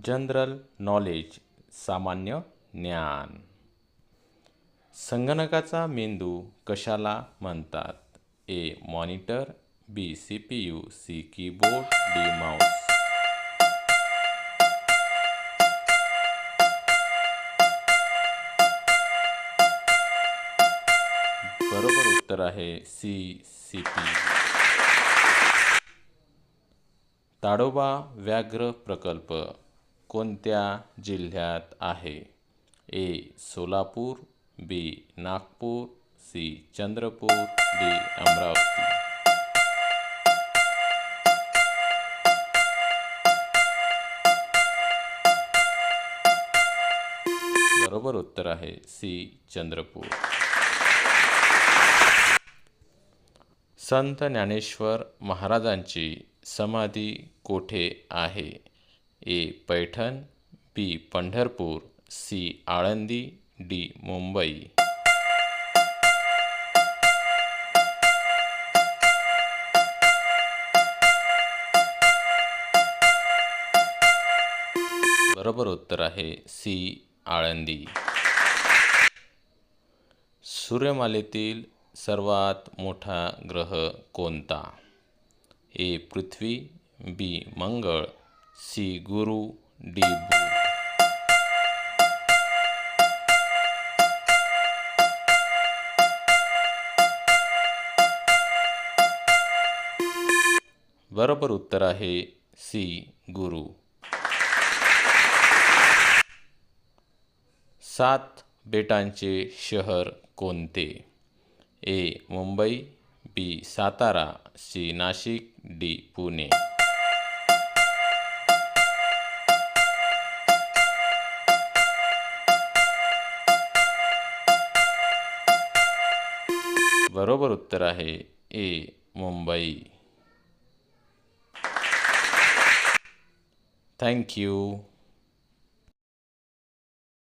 General knowledge सामान्य ज्ञान. संगणकाचा मेंदू कशाला म्हणतात? A. Monitor, B. CPU, C. Keyboard, D. Mouse. बरोबर उत्तर आहे सी. CPU. ताडोबा व्याघ्र प्रकल्प कोणत्या जिल्ह्यात आहे? ए. सोलापूर, बी. नागपूर, सी. चंद्रपूर, डी. अमरावती. बरोबर उत्तर आहे सी. चंद्रपूर. संत ज्ञानेश्वर महाराजांची समाधी कोठे आहे? ए. पैठण, बी. पंढरपूर, सी. आळंदी, डी. मुंबई. बरोबर उत्तर आहे सी. आळंदी. सूर्यमालेतील सर्वात मोठा ग्रह कोणता? ए. पृथ्वी, बी. मंगळ, सी. गुरु, डी. बुध. बरोबर उत्तर आहे सी. गुरु. 7 बेटांचे शहर कोणते? ए. मुंबई, बी. सातारा, सी. नाशिक, डी. पुणे. बरोबर उत्तर आहे ए. मुंबई. Thank you.